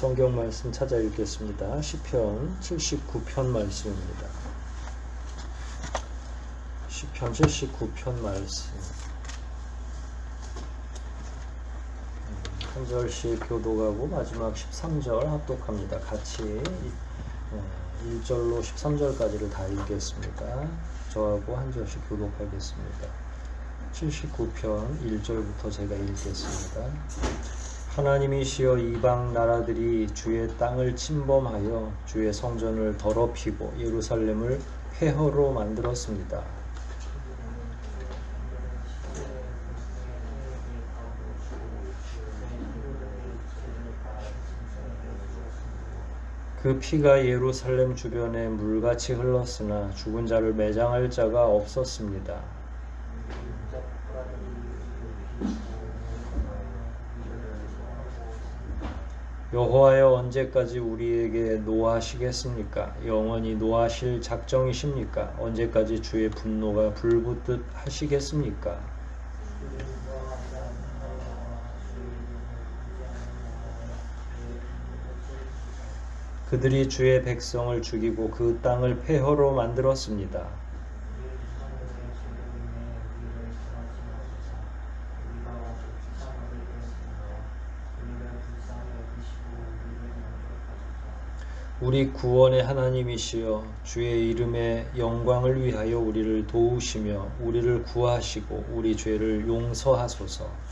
성경 말씀 찾아 읽겠습니다. 시편 79편 말씀입니다. 시편 79편 말씀 한 절씩 교독하고 마지막 13절 합독합니다. 같이 1절로 13절까지를 다 읽겠습니다. 저하고 한 절씩 교독하겠습니다. 79편 1절부터 제가 읽겠습니다. 하나님이시여 이방 나라들이 주의 땅을 침범하여 주의 성전을 더럽히고 예루살렘을 폐허로 만들었습니다. 그 피가 예루살렘 주변에 물같이 흘렀으나 죽은 자를 매장할 자가 없었습니다. 여호와여 언제까지 우리에게 노하시겠습니까? 영원히 노하실 작정이십니까? 언제까지 주의 분노가 불붙듯 하시겠습니까? 그들이 주의 백성을 죽이고 그 땅을 폐허로 만들었습니다. 우리 구원의 하나님이시여 주의 이름의 영광을 위하여 우리를 도우시며 우리를 구하시고 우리 죄를 용서하소서.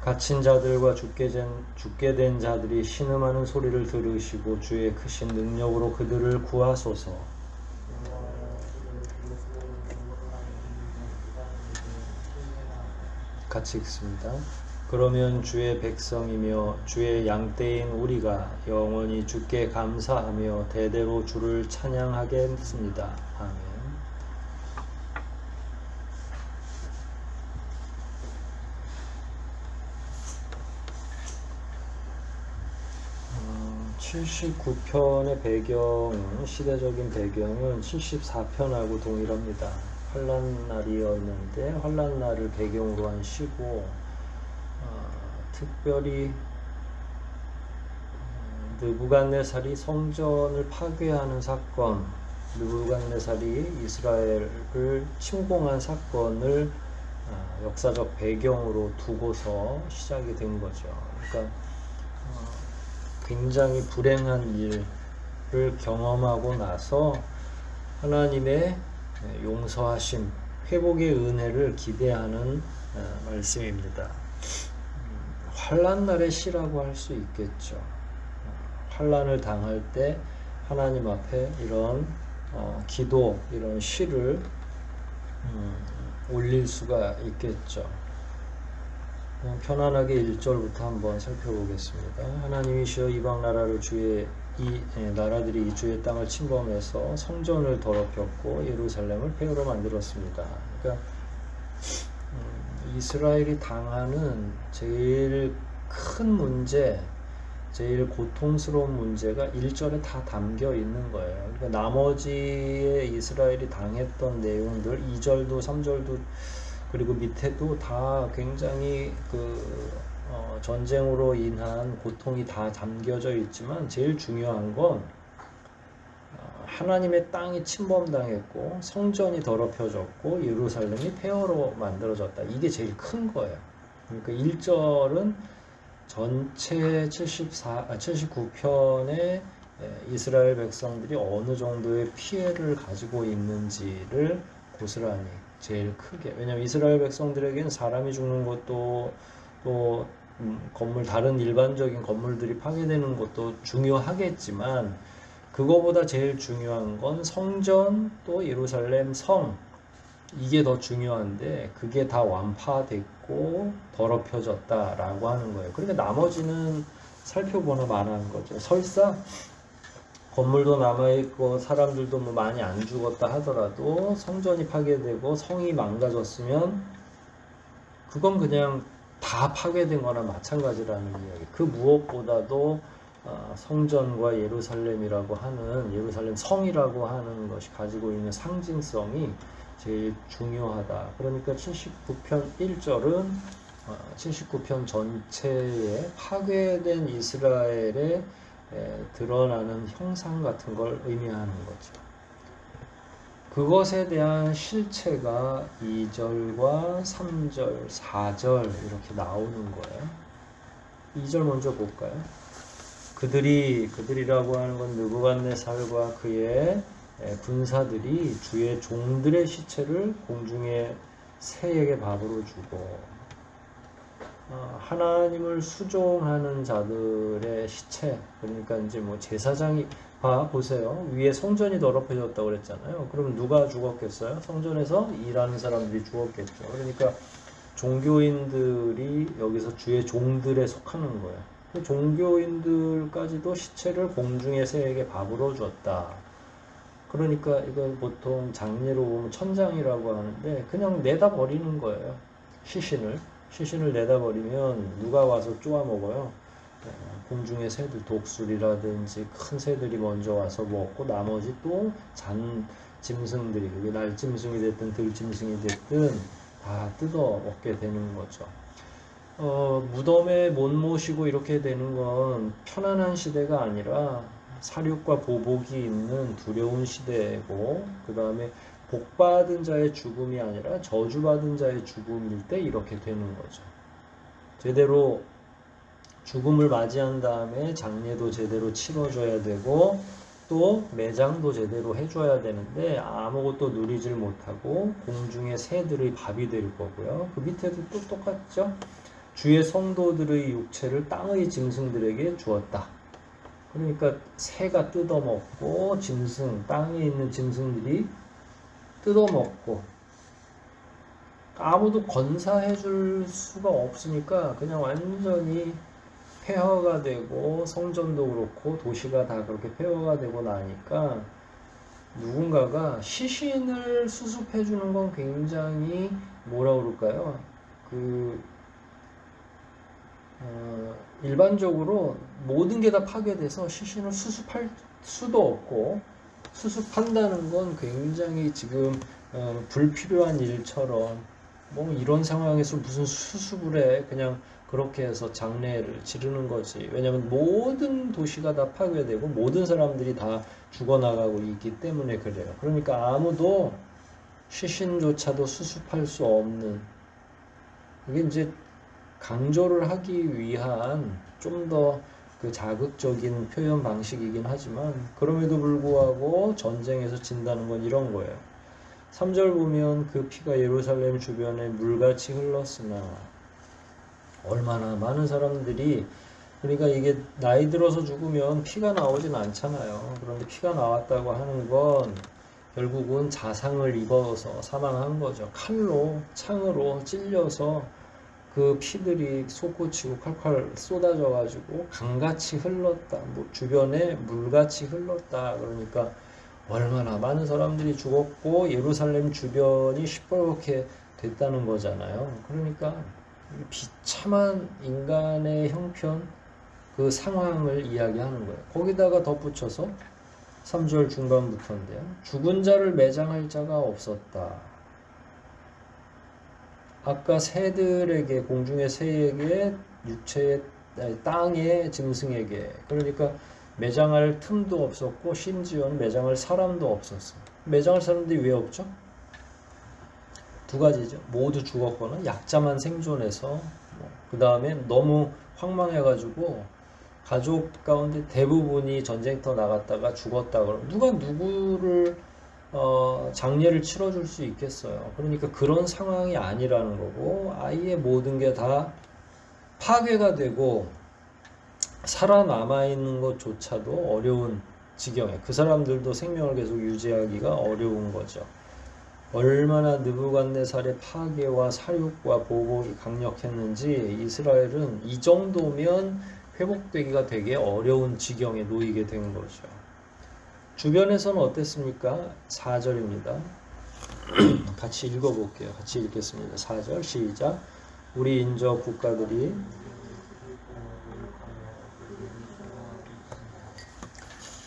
갇힌 자들과 죽게 된 자들이 신음하는 소리를 들으시고 주의 크신 능력으로 그들을 구하소서. 같이 읽습니다. 그러면 주의 백성이며 주의 양떼인 우리가 영원히 주께 감사하며 대대로 주를 찬양하겠습니다. 아멘. 79편의 배경은 시대적인 배경은 74편하고 동일합니다. 환란날이었는데 환란날을 배경으로 한 시고 특별히 느부갓네살이 성전을 파괴하는 사건, 느부갓네살이 이스라엘을 침공한 사건을 역사적 배경으로 두고서 시작이 된 거죠. 그러니까 굉장히 불행한 일을 경험하고 나서 하나님의 용서하심, 회복의 은혜를 기대하는 말씀입니다. 환난날의 시라고 할 수 있겠죠. 환난을 당할 때 하나님 앞에 이런 기도, 이런 시를 올릴 수가 있겠죠. 편안하게 1절부터 한번 살펴보겠습니다. 하나님이시여 이방 나라를 나라들이 이 주의 땅을 침범해서 성전을 더럽혔고 예루살렘을 폐허로 만들었습니다. 그러니까 이스라엘이 당하는 제일 큰 문제, 제일 고통스러운 문제가 1절에 다 담겨 있는 거예요. 그러니까 나머지의 이스라엘이 당했던 내용들 2절도 3절도 그리고 밑에도 다 굉장히 전쟁으로 인한 고통이 다 담겨져 있지만 제일 중요한 건 하나님의 땅이 침범당했고 성전이 더럽혀졌고 예루살렘이 폐허로 만들어졌다. 이게 제일 큰 거예요. 그러니까 1절은 전체 79편의 이스라엘 백성들이 어느 정도의 피해를 가지고 있는지를 고스란히 제일 크게, 왜냐하면 이스라엘 백성들에게는 사람이 죽는 것도 또 다른 일반적인 건물들이 파괴되는 것도 중요하겠지만 그거보다 제일 중요한 건 성전 또 예루살렘 성, 이게 더 중요한데 그게 다 완파됐고 더럽혀졌다라고 하는 거예요. 그러니까 나머지는 살펴보나 마나한 거죠. 설사 건물도 남아있고 사람들도 뭐 많이 안 죽었다 하더라도 성전이 파괴되고 성이 망가졌으면 그건 그냥 다 파괴된 거나 마찬가지라는 이야기. 그 무엇보다도 성전과 예루살렘이라고 하는 예루살렘 성이라고 하는 것이 가지고 있는 상징성이 제일 중요하다. 그러니까 79편 1절은 79편 전체에 파괴된 이스라엘에 드러나는 형상 같은 걸 의미하는 거죠. 그것에 대한 실체가 2절과 3절, 4절 이렇게 나오는 거예요. 2절 먼저 볼까요? 그들이라고 하는 건 느부갓네살과 그의 군사들이 주의 종들의 시체를 공중의 새에게 밥으로 주고, 하나님을 수종하는 자들의 시체, 그러니까 이제 뭐 제사장이 보세요. 위에 성전이 더럽혀졌다고 그랬잖아요. 그러면 누가 죽었겠어요? 성전에서 일하는 사람들이 죽었겠죠. 그러니까 종교인들이 여기서 주의 종들에 속하는 거예요. 종교인들까지도 시체를 공중의 새에게 밥으로 줬다. 그러니까 이건 보통 장례로 보면 천장이라고 하는데 그냥 내다 버리는 거예요. 시신을 내다 버리면 누가 와서 쪼아 먹어요? 공중의 새들, 독수리라든지 큰 새들이 먼저 와서 먹고 나머지 또 짐승들이, 그게 날짐승이 됐든 들짐승이 됐든 다 뜯어 먹게 되는 거죠. 무덤에 못 모시고 이렇게 되는 건 편안한 시대가 아니라 사륙과 보복이 있는 두려운 시대고, 그 다음에 복받은 자의 죽음이 아니라 저주받은 자의 죽음일 때 이렇게 되는 거죠. 제대로 죽음을 맞이한 다음에 장례도 제대로 치러줘야 되고 또 매장도 제대로 해줘야 되는데 아무것도 누리질 못하고 공중의 새들의 밥이 될 거고요. 그 밑에도 또 똑같죠. 주의 성도들의 육체를 땅의 짐승들에게 주었다. 그러니까 새가 뜯어먹고 땅에 있는 짐승들이 뜯어먹고 아무도 건사해 줄 수가 없으니까 그냥 완전히 폐허가 되고, 성전도 그렇고 도시가 다 그렇게 폐허가 되고 나니까 누군가가 시신을 수습해 주는 건 굉장히 뭐라 그럴까요? 일반적으로 모든 게 다 파괴돼서 시신을 수습할 수도 없고, 수습한다는 건 굉장히 지금 불필요한 일처럼, 뭐 이런 상황에서 무슨 수습을 해, 그냥 그렇게 해서 장례를 치르는 거지. 왜냐하면 모든 도시가 다 파괴되고 모든 사람들이 다 죽어나가고 있기 때문에 그래요. 그러니까 아무도 시신조차도 수습할 수 없는, 이게 이제 강조를 하기 위한 좀 더 그 자극적인 표현 방식이긴 하지만, 그럼에도 불구하고 전쟁에서 진다는 건 이런 거예요. 3절 보면 그 피가 예루살렘 주변에 물같이 흘렀으나, 얼마나 많은 사람들이, 그러니까 이게 나이 들어서 죽으면 피가 나오진 않잖아요. 그런데 피가 나왔다고 하는 건 결국은 자상을 입어서 사망한 거죠. 칼로, 창으로 찔려서 그 피들이 솟구치고 칼칼 쏟아져 가지고 강같이 흘렀다. 뭐 주변에 물같이 흘렀다. 그러니까 얼마나 많은 사람들이 죽었고 예루살렘 주변이 시뻘겋게 됐다는 거잖아요. 그러니까 비참한 인간의 형편, 그 상황을 이야기하는 거예요. 거기다가 덧붙여서 3절 중반부터인데요. 죽은 자를 매장할 자가 없었다. 아까 새들에게, 공중의 새에게, 땅의 짐승에게, 그러니까 매장할 틈도 없었고 심지어는 매장할 사람도 없었어요. 매장할 사람들이 왜 없죠? 두 가지죠. 모두 죽었거나 약자만 생존해서, 그 다음에 너무 황망해가지고 가족 가운데 대부분이 전쟁터 나갔다가 죽었다 그러면 누가 누구를 장례를 치러줄 수 있겠어요. 그러니까 그런 상황이 아니라는 거고, 아예 모든 게 다 파괴가 되고 살아남아 있는 것조차도 어려운 지경에, 그 사람들도 생명을 계속 유지하기가 어려운 거죠. 얼마나 느부갓네살의 파괴와 사륙과 보복이 강력했는지 이스라엘은 이 정도면 회복되기가 되게 어려운 지경에 놓이게 된 거죠. 주변에서는 어땠습니까? 4절입니다. 같이 읽어볼게요. 같이 읽겠습니다. 4절 시작. 우리 인접 국가들이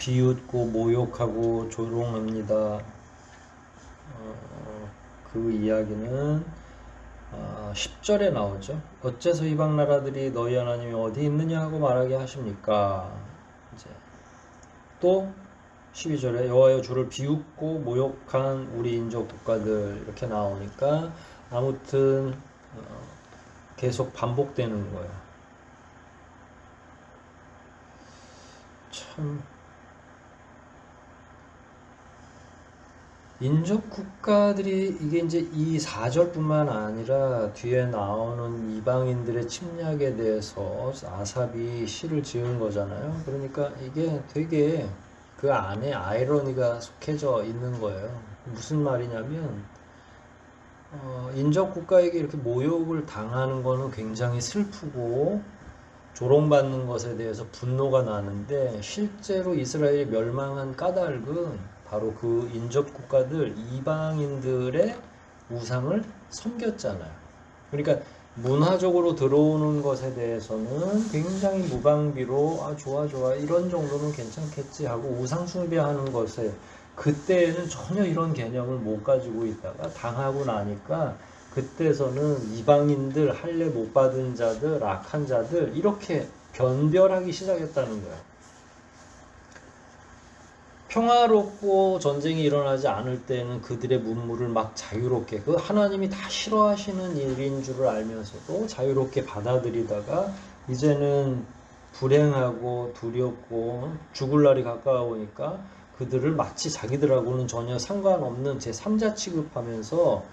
비웃고 모욕하고 조롱합니다. 그 이야기는 10절에 나오죠. 어째서 이방 나라들이 너희 하나님이 어디 있느냐 하고 말하게 하십니까? 이제 또 12절에 여호와여 주를 비웃고 모욕한 우리 인족 국가들 이렇게 나오니까 아무튼 계속 반복되는 거예요. 참 인접 국가들이 이게 이제 이 4절뿐만 아니라 뒤에 나오는 이방인들의 침략에 대해서 아삽이 시를 지은 거잖아요. 그러니까 이게 되게 그 안에 아이러니가 속해져 있는 거예요. 무슨 말이냐면 인접 국가에게 이렇게 모욕을 당하는 거는 굉장히 슬프고 조롱받는 것에 대해서 분노가 나는데 실제로 이스라엘이 멸망한 까닭은 바로 그 인접 국가들 이방인들의 우상을 섬겼잖아요. 그러니까 문화적으로 들어오는 것에 대해서는 굉장히 무방비로 좋아 이런 정도는 괜찮겠지 하고 우상 숭배하는 것에 그때는 전혀 이런 개념을 못 가지고 있다가 당하고 나니까 그때서는 이방인들, 할례 못 받은 자들, 악한 자들 이렇게 변별하기 시작했다는 거예요. 평화롭고 전쟁이 일어나지 않을 때는 그들의 문물을 막 자유롭게 그 하나님이 다 싫어하시는 일인 줄을 알면서도 자유롭게 받아들이다가 이제는 불행하고 두렵고 죽을 날이 가까우니까 그들을 마치 자기들하고는 전혀 상관없는 제3자 취급하면서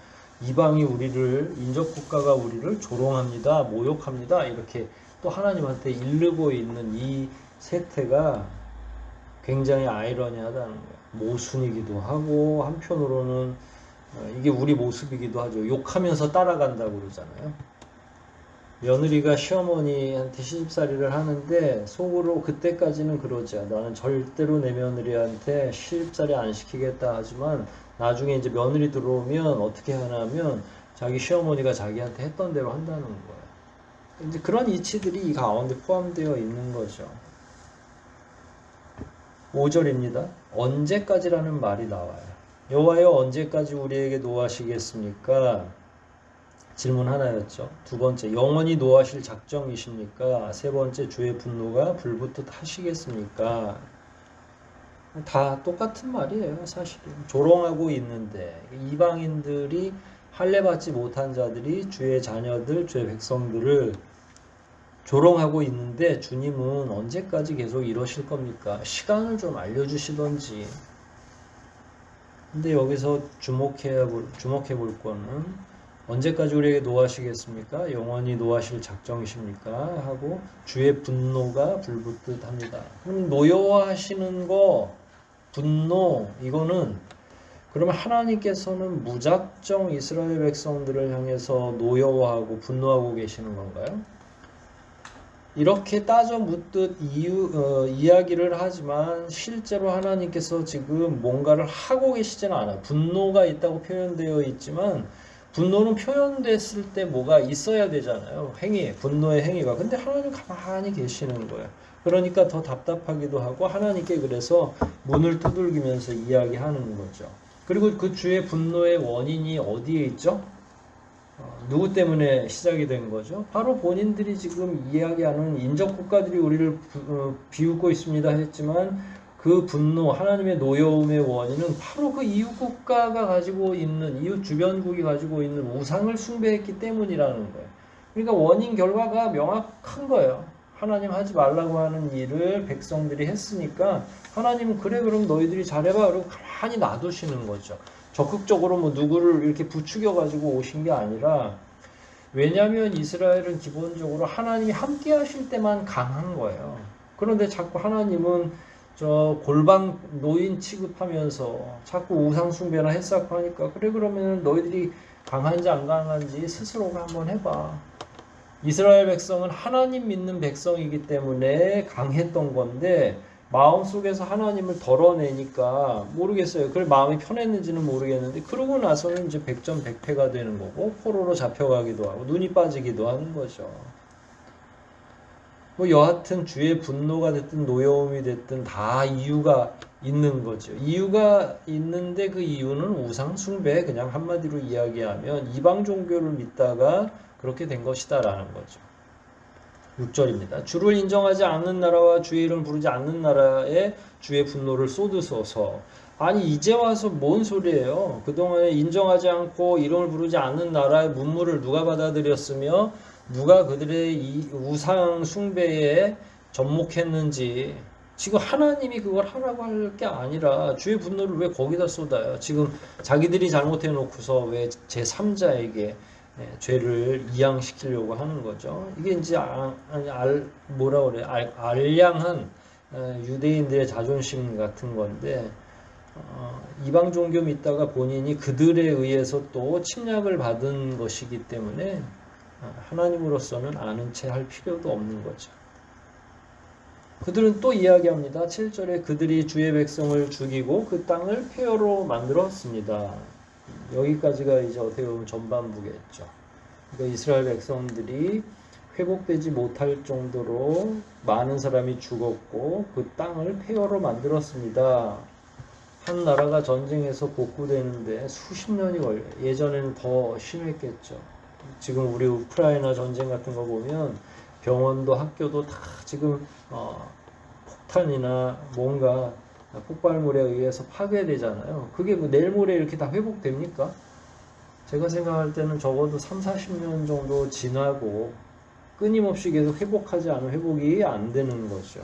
이방이 우리를 인접국가가 우리를 조롱합니다. 모욕합니다. 이렇게 또 하나님한테 이르고 있는 이 세태가 굉장히 아이러니하다는 거예요. 모순이기도 하고 한편으로는 이게 우리 모습이기도 하죠. 욕하면서 따라간다고 그러잖아요. 며느리가 시어머니한테 시집살이를 하는데 속으로 그때까지는 그러죠. 나는 절대로 내 며느리한테 시집살이 안 시키겠다 하지만 나중에 이제 며느리 들어오면 어떻게 하냐면 자기 시어머니가 자기한테 했던 대로 한다는 거예요. 이제 그런 이치들이 이 가운데 포함되어 있는 거죠. 5절입니다. 언제까지라는 말이 나와요. 여호와여 언제까지 우리에게 노하시겠습니까? 질문 하나였죠. 두 번째, 영원히 노하실 작정이십니까? 세 번째, 주의 분노가 불붙듯 하시겠습니까? 다 똑같은 말이에요. 사실은 조롱하고 있는데 이방인들이 할례받지 못한 자들이 주의 자녀들, 주의 백성들을 조롱하고 있는데 주님은 언제까지 계속 이러실 겁니까? 시간을 좀 알려주시던지. 근데 여기서 주목해 볼 거는 언제까지 우리에게 노하시겠습니까? 영원히 노하실 작정이십니까? 하고 주의 분노가 불붙듯 합니다. 그럼 노여워하시는 거, 분노 이거는 그러면 하나님께서는 무작정 이스라엘 백성들을 향해서 노여워하고 분노하고 계시는 건가요? 이렇게 따져 묻듯 이야기를 하지만 실제로 하나님께서 지금 뭔가를 하고 계시지는 않아요. 분노가 있다고 표현되어 있지만 분노는 표현됐을 때 뭐가 있어야 되잖아요. 행위, 분노의 행위가. 근데 하나님 가만히 계시는 거예요. 그러니까 더 답답하기도 하고 하나님께 그래서 문을 두들기면서 이야기하는 거죠. 그리고 그 주의 분노의 원인이 어디에 있죠? 누구 때문에 시작이 된 거죠? 바로 본인들이 지금 이야기하는 인접 국가들이 우리를 비웃고 있습니다 했지만 그 분노, 하나님의 노여움의 원인은 바로 그 이웃 국가가 가지고 있는, 이웃 주변국이 가지고 있는 우상을 숭배했기 때문이라는 거예요. 그러니까 원인 결과가 명확한 거예요. 하나님 하지 말라고 하는 일을 백성들이 했으니까 하나님은 그래 그럼 너희들이 잘해봐 그러고 가만히 놔두시는 거죠. 적극적으로 뭐 누구를 이렇게 부추겨 가지고 오신 게 아니라 왜냐하면 이스라엘은 기본적으로 하나님이 함께 하실 때만 강한 거예요. 그런데 자꾸 하나님은 저 골방 노인 취급하면서 자꾸 우상 숭배나 했사고 하니까 그래 그러면 너희들이 강한지 안 강한지 스스로가 한번 해봐. 이스라엘 백성은 하나님 믿는 백성이기 때문에 강했던 건데 마음속에서 하나님을 덜어내니까 모르겠어요. 그걸 마음이 편했는지는 모르겠는데 그러고 나서는 이제 백전백패가 되는 거고 포로로 잡혀가기도 하고 눈이 빠지기도 하는 거죠. 뭐 여하튼 주의 분노가 됐든 노여움이 됐든 다 이유가 있는 거죠. 이유가 있는데 그 이유는 우상 숭배, 그냥 한마디로 이야기하면 이방 종교를 믿다가 그렇게 된 것이다라는 거죠. 6절입니다. 주를 인정하지 않는 나라와 주의 이름 부르지 않는 나라에 주의 분노를 쏟으소서. 아니 이제 와서 뭔 소리예요? 그동안에 인정하지 않고 이름을 부르지 않는 나라의 문물을 누가 받아들였으며 누가 그들의 이 우상 숭배에 접목했는지, 지금 하나님이 그걸 하라고 할 게 아니라 주의 분노를 왜 거기다 쏟아요? 지금 자기들이 잘못해 놓고서 왜 제3자에게 죄를 이양시키려고 하는 거죠. 이게 이제 뭐라 그래, 알량한 유대인들의 자존심 같은 건데, 이방 종교 믿다가 본인이 그들에 의해서 또 침략을 받은 것이기 때문에 하나님으로서는 아는 채 할 필요도 없는 거죠. 그들은 또 이야기합니다. 7절에 그들이 주의 백성을 죽이고 그 땅을 폐허로 만들었습니다. 여기까지가 이제 어떻게 보면 전반부겠죠. 그러니까 이스라엘 백성들이 회복되지 못할 정도로 많은 사람이 죽었고 그 땅을 폐허로 만들었습니다. 한 나라가 전쟁에서 복구되는데 수십 년이 걸려요. 예전에는 더 심했겠죠. 지금 우리 우크라이나 전쟁 같은 거 보면 병원도 학교도 다 지금 폭탄이나 뭔가 폭발물에 의해서 파괴되잖아요. 그게 뭐 내일 모레 이렇게 다 회복됩니까? 제가 생각할 때는 적어도 3, 40년 정도 지나고 끊임없이 계속 회복하지 않으면 회복이 안 되는 거죠.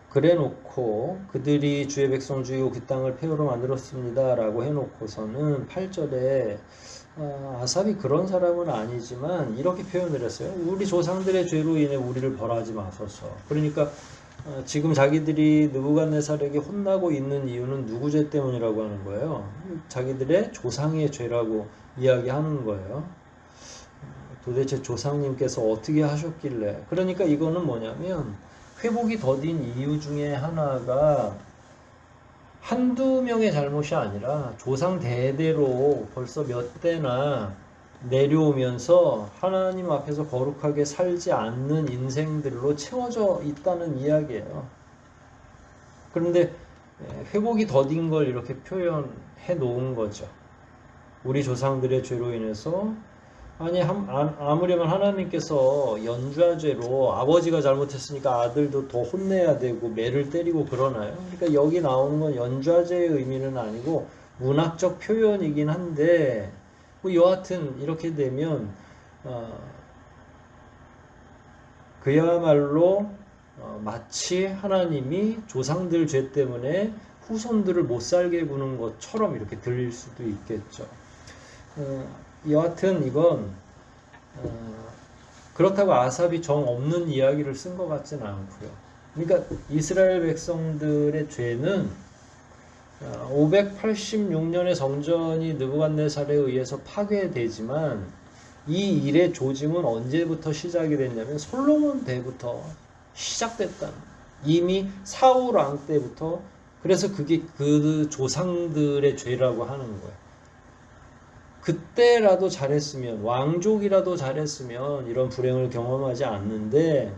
그래 놓고 그들이 주의 백성 죽이고 그 땅을 폐허로 만들었습니다 라고 해놓고서는 8절에 아삽이 그런 사람은 아니지만 이렇게 표현을 했어요. 우리 조상들의 죄로 인해 우리를 벌하지 마소서. 그러니까 지금 자기들이 느부갓네살에게 혼나고 있는 이유는 누구 죄 때문이라고 하는 거예요. 자기들의 조상의 죄라고 이야기하는 거예요. 도대체 조상님께서 어떻게 하셨길래. 그러니까 이거는 뭐냐면 회복이 더딘 이유 중에 하나가 한두 명의 잘못이 아니라 조상 대대로 벌써 몇 대나 내려오면서 하나님 앞에서 거룩하게 살지 않는 인생들로 채워져 있다는 이야기예요. 그런데 회복이 더딘 걸 이렇게 표현해 놓은 거죠. 우리 조상들의 죄로 인해서, 아니 아무려면 하나님께서 연좌죄로 아버지가 잘못했으니까 아들도 더 혼내야 되고 매를 때리고 그러나요? 그러니까 여기 나오는 건 연좌죄의 의미는 아니고 문학적 표현이긴 한데, 뭐 여하튼 이렇게 되면 그야말로 마치 하나님이 조상들 죄 때문에 후손들을 못 살게 구는 것처럼 이렇게 들릴 수도 있겠죠. 여하튼 이건 그렇다고 아삽이 정 없는 이야기를 쓴 것 같지는 않고요. 그러니까 이스라엘 백성들의 죄는 586년에 성전이 느부갓네살에 의해서 파괴되지만 이 일의 조짐은 언제부터 시작이 됐냐면 솔로몬 때부터 시작됐다. 이미 사울 왕 때부터. 그래서 그게 그 조상들의 죄라고 하는 거예요. 그때라도 잘했으면, 왕족이라도 잘했으면 이런 불행을 경험하지 않는데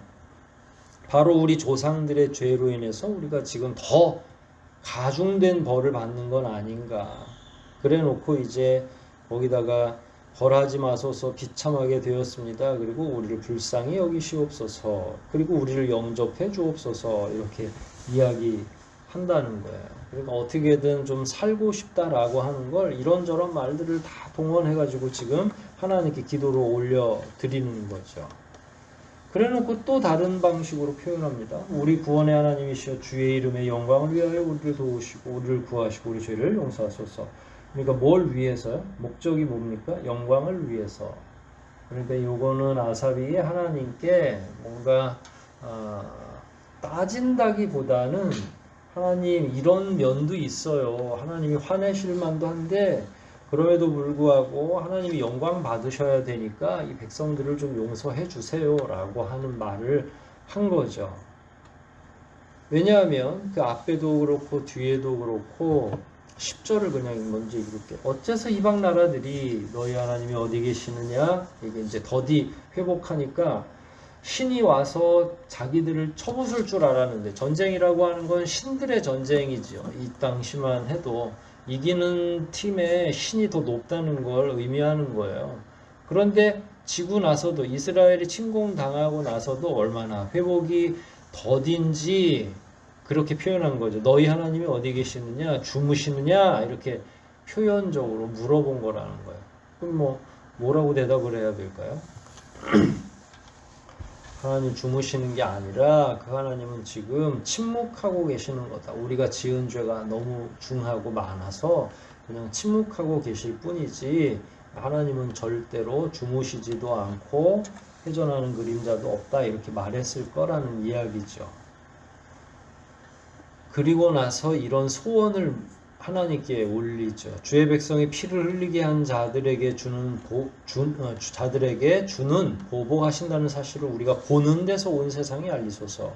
바로 우리 조상들의 죄로 인해서 우리가 지금 더 가중된 벌을 받는 건 아닌가. 그래 놓고 이제 거기다가 벌하지 마소서 비참하게 되었습니다. 그리고 우리를 불쌍히 여기시옵소서. 그리고 우리를 영접해 주옵소서. 이렇게 이야기한다는 거예요. 그러니까 어떻게든 좀 살고 싶다라고 하는 걸 이런저런 말들을 다 동원해가지고 지금 하나님께 기도로 올려드리는 거죠. 그래 놓고 또 다른 방식으로 표현합니다. 우리 구원의 하나님이시여 주의 이름의 영광을 위하여 우리를 도우시고 우리를 구하시고 우리 죄를 용서하소서. 그러니까 뭘 위해서요? 목적이 뭡니까? 영광을 위해서. 그러니까 요거는 아삽이 하나님께 뭔가 따진다기보다는 하나님 이런 면도 있어요. 하나님이 화내실 만도 한데 그럼에도 불구하고 하나님이 영광 받으셔야 되니까 이 백성들을 좀 용서해 주세요 라고 하는 말을 한 거죠. 왜냐하면 그 앞에도 그렇고 뒤에도 그렇고 10절을 그냥 먼저 읽을게. 어째서 이방 나라들이 너희 하나님이 어디 계시느냐? 이게 이제 더디 회복하니까 신이 와서 자기들을 쳐부술 줄 알았는데, 전쟁이라고 하는 건 신들의 전쟁이지요. 이 당시만 해도 이기는 팀에 신이 더 높다는 걸 의미하는 거예요. 그런데 지고 나서도, 이스라엘이 침공당하고 나서도 얼마나 회복이 더딘지 그렇게 표현한 거죠. 너희 하나님이 어디 계시느냐, 주무시느냐, 이렇게 표현적으로 물어본 거라는 거예요. 그럼 뭐라고 대답을 해야 될까요? 하나님 주무시는 게 아니라 그 하나님은 지금 침묵하고 계시는 거다. 우리가 지은 죄가 너무 중하고 많아서 그냥 침묵하고 계실 뿐이지, 하나님은 절대로 주무시지도 않고 회전하는 그림자도 없다, 이렇게 말했을 거라는 이야기죠. 그리고 나서 이런 소원을 하나님께 올리죠. 주의 백성이 피를 흘리게 한 자들에게 자들에게 주는 보복하신다는 사실을 우리가 보는 데서 온 세상에 알리소서.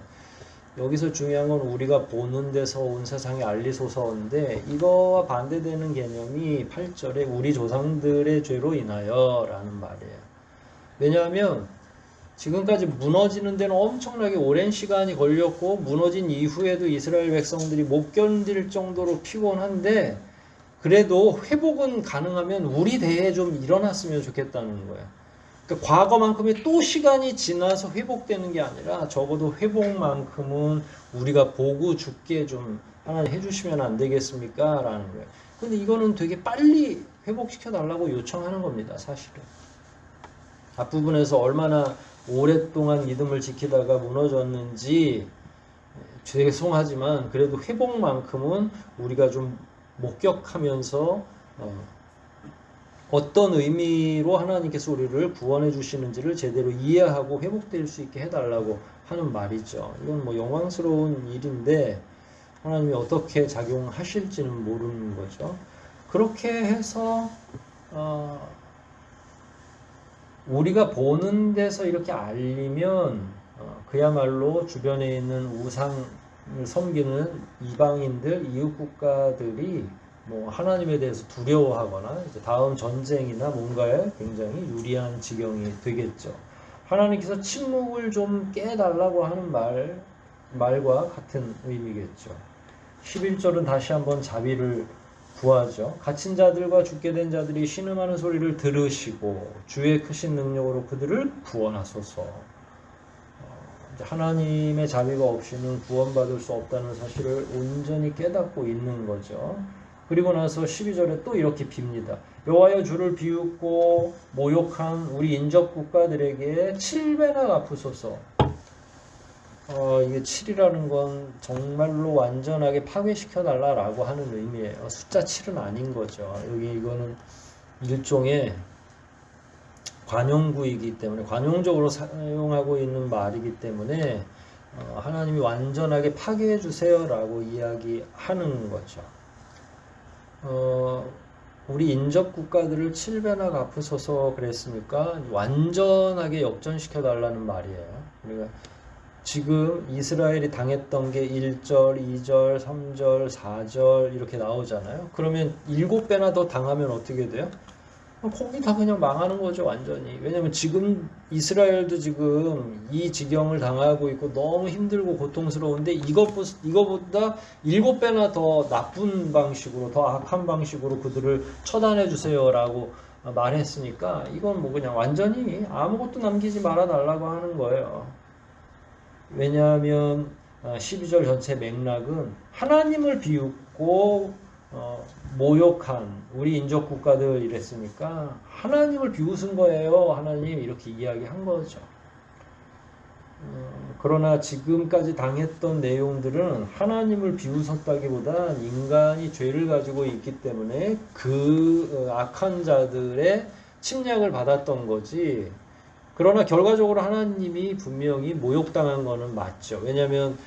여기서 중요한 건 우리가 보는 데서 온 세상에 알리소서인데, 이거와 반대되는 개념이 8절에 우리 조상들의 죄로 인하여 라는 말이에요. 왜냐하면 지금까지 무너지는 데는 엄청나게 오랜 시간이 걸렸고, 무너진 이후에도 이스라엘 백성들이 못 견딜 정도로 피곤한데, 그래도 회복은 가능하면 우리 대에 좀 일어났으면 좋겠다는 거예요. 그러니까 과거만큼의 또 시간이 지나서 회복되는 게 아니라 적어도 회복만큼은 우리가 보고 죽게 좀 하나님 해주시면 안 되겠습니까? 라는 거예요. 근데 이거는 되게 빨리 회복시켜 달라고 요청하는 겁니다, 사실은. 앞부분에서 얼마나 오랫동안 믿음을 지키다가 무너졌는지 죄송하지만 그래도 회복만큼은 우리가 좀 목격하면서 어떤 의미로 하나님께서 우리를 구원해 주시는지를 제대로 이해하고 회복될 수 있게 해달라고 하는 말이죠. 이건 영광스러운 일인데 하나님이 어떻게 작용하실지는 모르는 거죠. 그렇게 해서 우리가 보는 데서 이렇게 알리면 그야말로 주변에 있는 우상을 섬기는 이방인들, 이웃 국가들이 하나님에 대해서 두려워하거나 이제 다음 전쟁이나 뭔가에 굉장히 유리한 지경이 되겠죠. 하나님께서 침묵을 좀 깨달라고 하는 말과 같은 의미겠죠. 11절은 다시 한번 자비를 구하죠. 갇힌 자들과 죽게 된 자들이 신음하는 소리를 들으시고 주의 크신 능력으로 그들을 구원하소서. 하나님의 자비가 없이는 구원받을 수 없다는 사실을 온전히 깨닫고 있는 거죠. 그리고 나서 12절에 또 이렇게 빕니다. 여호와여 주를 비웃고 모욕한 우리 인접 국가들에게 7배나 갚으소서. 이게 7이라는 건 정말로 완전하게 파괴시켜달라고 하는 의미예요. 숫자 7은 아닌 거죠. 이거는 일종의 관용구이기 때문에, 관용적으로 사용하고 있는 말이기 때문에 하나님이 완전하게 파괴해 주세요라고 이야기하는 거죠. 우리 인접 국가들을 7배나 갚으소서 그랬으니까 완전하게 역전시켜 달라는 말이에요. 우리가 지금 이스라엘이 당했던 게 1절, 2절, 3절, 4절 이렇게 나오잖아요. 그러면 7배나 더 당하면 어떻게 돼요? 거기 다 그냥 망하는 거죠, 완전히. 왜냐면 지금 이스라엘도 지금 이 지경을 당하고 있고 너무 힘들고 고통스러운데 이거보다 7배나 더 나쁜 방식으로, 더 악한 방식으로 그들을 처단해 주세요라고 말했으니까 이건 그냥 완전히 아무것도 남기지 말아 달라고 하는 거예요. 왜냐하면 12절 전체 맥락은 하나님을 비웃고 모욕한 우리 인접 국가들 이랬으니까 하나님을 비웃은 거예요. 하나님 이렇게 이야기한 거죠. 그러나 지금까지 당했던 내용들은 하나님을 비웃었다기보다 인간이 죄를 가지고 있기 때문에 그 악한 자들의 침략을 받았던 거지. 그러나 결과적으로 하나님이 분명히 모욕당한 거는 맞죠. 왜냐하면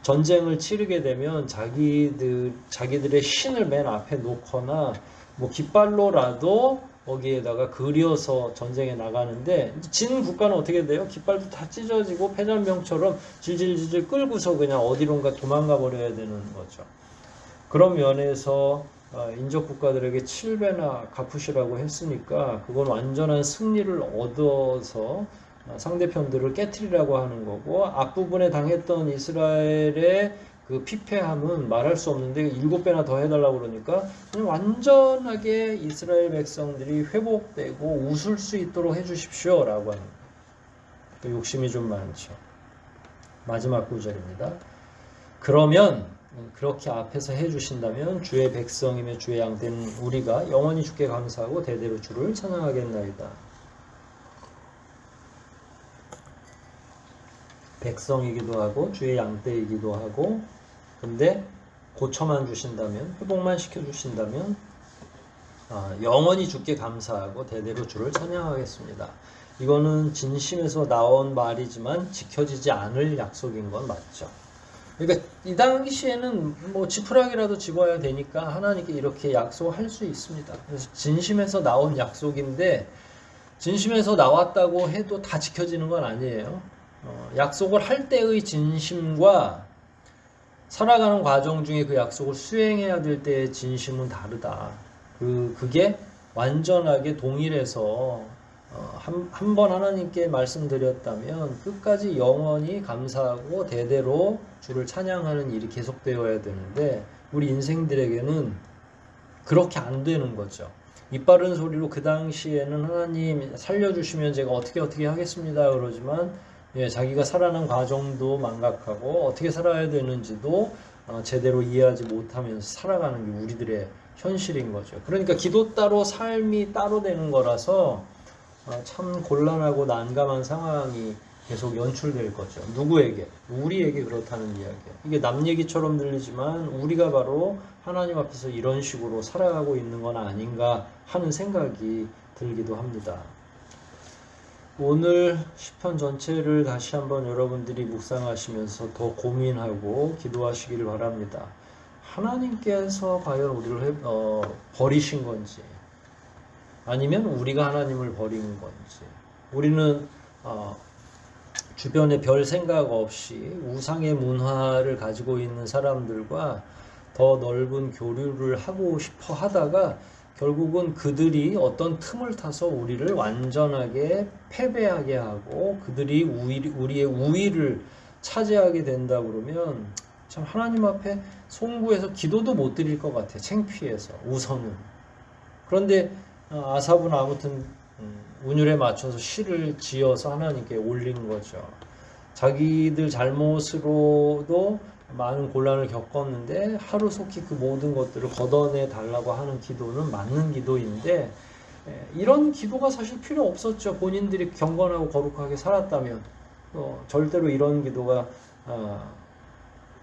전쟁을 치르게 되면 자기들의 신을 맨 앞에 놓거나 깃발로라도 거기에다가 그려서 전쟁에 나가는데, 진 국가는 어떻게 돼요? 깃발도 다 찢어지고 패잔병처럼 질질질질 끌고서 그냥 어디론가 도망가 버려야 되는 거죠. 그런 면에서 인접 국가들에게 7배나 갚으시라고 했으니까 그건 완전한 승리를 얻어서 상대편들을 깨트리라고 하는 거고, 앞부분에 당했던 이스라엘의 그 피폐함은 말할 수 없는데 7배나 더 해달라고 그러니까 그냥 완전하게 이스라엘 백성들이 회복되고 웃을 수 있도록 해주십시오 라고 하는 거예요. 욕심이 좀 많죠. 마지막 구절입니다. 그러면 그렇게 앞에서 해주신다면 주의 백성이며 주의 양된 우리가 영원히 주께 감사하고 대대로 주를 찬양하겠나이다. 백성이기도 하고 주의 양떼이기도 하고, 근데 고쳐만 주신다면, 회복만 시켜주신다면 영원히 주께 감사하고 대대로 주를 찬양하겠습니다. 이거는 진심에서 나온 말이지만 지켜지지 않을 약속인 건 맞죠. 그러니까 이 당시에는 뭐 지푸라기라도 집어야 되니까 하나님께 이렇게 약속할 수 있습니다. 그래서 진심에서 나온 약속인데, 진심에서 나왔다고 해도 다 지켜지는 건 아니에요. 약속을 할 때의 진심과 살아가는 과정 중에 그 약속을 수행해야 될 때의 진심은 다르다. 그게 완전하게 동일해서 한 번 하나님께 말씀드렸다면 끝까지 영원히 감사하고 대대로 주를 찬양하는 일이 계속되어야 되는데, 우리 인생들에게는 그렇게 안 되는 거죠. 입 바른 소리로 그 당시에는 하나님 살려주시면 제가 어떻게 하겠습니다 그러지만, 자기가 살아난 과정도 망각하고 어떻게 살아야 되는지도 제대로 이해하지 못하면서 살아가는 게 우리들의 현실인 거죠. 그러니까 기도 따로 삶이 따로 되는 거라서 참 곤란하고 난감한 상황이 계속 연출될 거죠. 누구에게? 우리에게 그렇다는 이야기예요. 이게 남 얘기처럼 들리지만 우리가 바로 하나님 앞에서 이런 식으로 살아가고 있는 건 아닌가 하는 생각이 들기도 합니다. 오늘 시편 전체를 다시 한번 여러분들이 묵상하시면서 더 고민하고 기도하시기를 바랍니다. 하나님께서 과연 우리를 버리신 건지, 아니면 우리가 하나님을 버린 건지. 우리는 주변에 별 생각 없이 우상의 문화를 가지고 있는 사람들과 더 넓은 교류를 하고 싶어 하다가 결국은 그들이 어떤 틈을 타서 우리를 완전하게 패배하게 하고 그들이 우리의 우위를 차지하게 된다 그러면 참 하나님 앞에 송구해서 기도도 못 드릴 것 같아요. 창피해서, 우선은. 그런데 아삽은 아무튼 운율에 맞춰서 시를 지어서 하나님께 올린 거죠. 자기들 잘못으로도 많은 곤란을 겪었는데 하루속히 그 모든 것들을 걷어내 달라고 하는 기도는 맞는 기도인데, 이런 기도가 사실 필요 없었죠. 본인들이 경건하고 거룩하게 살았다면 절대로 이런 기도가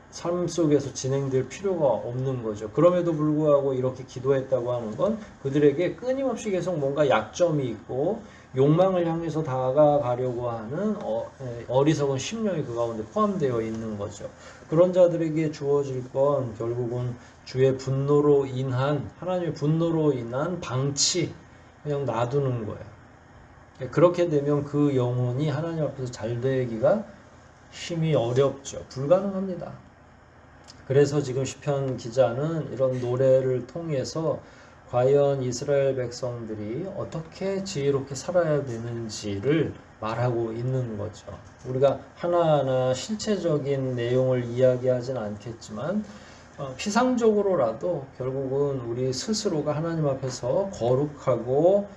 삶 속에서 진행될 필요가 없는 거죠. 그럼에도 불구하고 이렇게 기도했다고 하는 건 그들에게 끊임없이 계속 뭔가 약점이 있고 욕망을 향해서 다가가려고 하는 어리석은 심령이 그 가운데 포함되어 있는 거죠. 그런 자들에게 주어질 건 결국은 주의 분노로 인한, 하나님의 분노로 인한 방치, 그냥 놔두는 거예요. 그렇게 되면 그 영혼이 하나님 앞에서 잘 되기가 힘이 어렵죠. 불가능합니다. 그래서 지금 시편 기자는 이런 노래를 통해서 과연 이스라엘 백성들이 어떻게 지혜롭게 살아야 되는지를 말하고 있는 거죠. 우리가 하나하나 실체적인 내용을 이야기하진 않겠지만 피상적으로라도 결국은 우리 스스로가 하나님 앞에서 거룩하고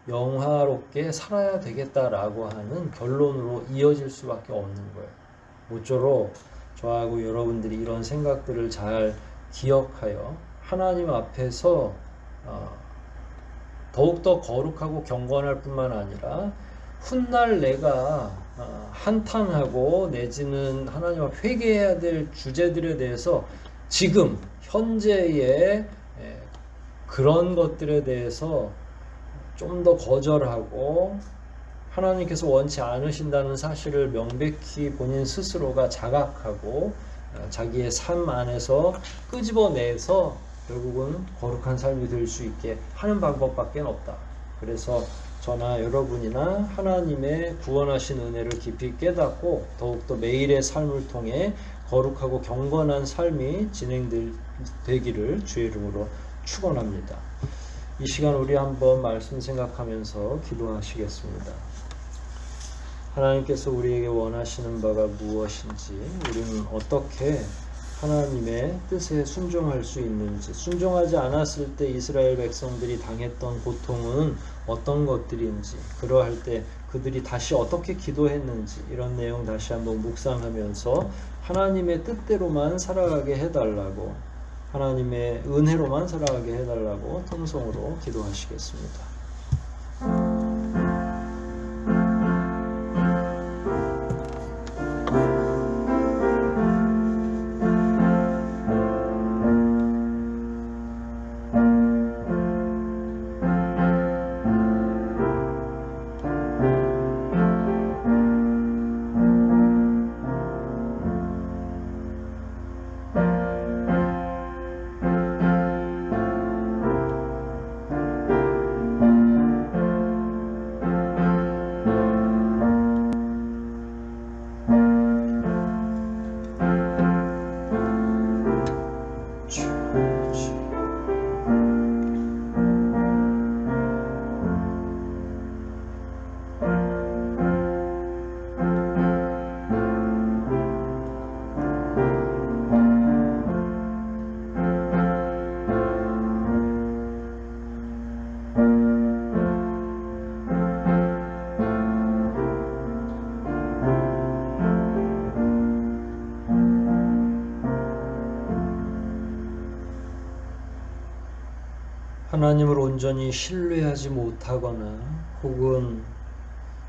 영화롭게 살아야 되겠다라고 하는 결론으로 이어질 수밖에 없는 거예요. 모쪼록 저하고 여러분들이 이런 생각들을 잘 기억하여 하나님 앞에서 더욱더 거룩하고 경건할 뿐만 아니라 훗날 내가 한탄하고 내지는 하나님 앞에 회개해야 될 주제들에 대해서 지금 현재의 그런 것들에 대해서 좀 더 거절하고 하나님께서 원치 않으신다는 사실을 명백히 본인 스스로가 자각하고 자기의 삶 안에서 끄집어내서 결국은 거룩한 삶이 될 수 있게 하는 방법밖에 없다. 그래서 저나 여러분이나 하나님의 구원하신 은혜를 깊이 깨닫고 더욱더 매일의 삶을 통해 거룩하고 경건한 삶이 진행되기를 주의 이름으로 축원합니다. 이 시간 우리 한번 말씀 생각하면서 기도하시겠습니다. 하나님께서 우리에게 원하시는 바가 무엇인지, 우리는 어떻게 하나님의 뜻에 순종할 수 있는지, 순종하지 않았을 때 이스라엘 백성들이 당했던 고통은 어떤 것들인지, 그러할 때 그들이 다시 어떻게 기도했는지, 이런 내용 다시 한번 묵상하면서 하나님의 뜻대로만 살아가게 해달라고, 하나님의 은혜로만 살아가게 해달라고 통성으로 기도하시겠습니다. 하나님을 온전히 신뢰하지 못하거나 혹은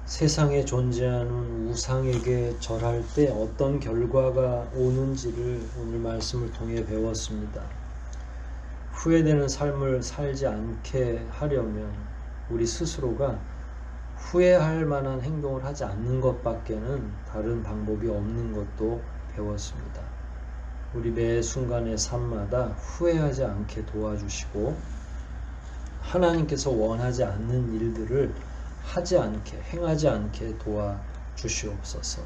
세상에 존재하는 우상에게 절할 때 어떤 결과가 오는지를 오늘 말씀을 통해 배웠습니다. 후회되는 삶을 살지 않게 하려면 우리 스스로가 후회할 만한 행동을 하지 않는 것밖에는 다른 방법이 없는 것도 배웠습니다. 우리 매 순간의 삶마다 후회하지 않게 도와주시고 하나님께서 원하지 않는 일들을 하지 않게, 행하지 않게 도와주시옵소서.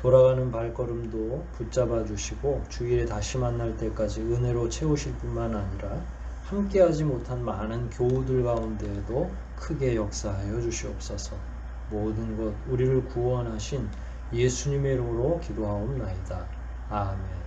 돌아가는 발걸음도 붙잡아 주시고 주일에 다시 만날 때까지 은혜로 채우실 뿐만 아니라 함께하지 못한 많은 교우들 가운데에도 크게 역사하여 주시옵소서. 모든 것 우리를 구원하신 예수님의 이름으로 기도하옵나이다. 아멘.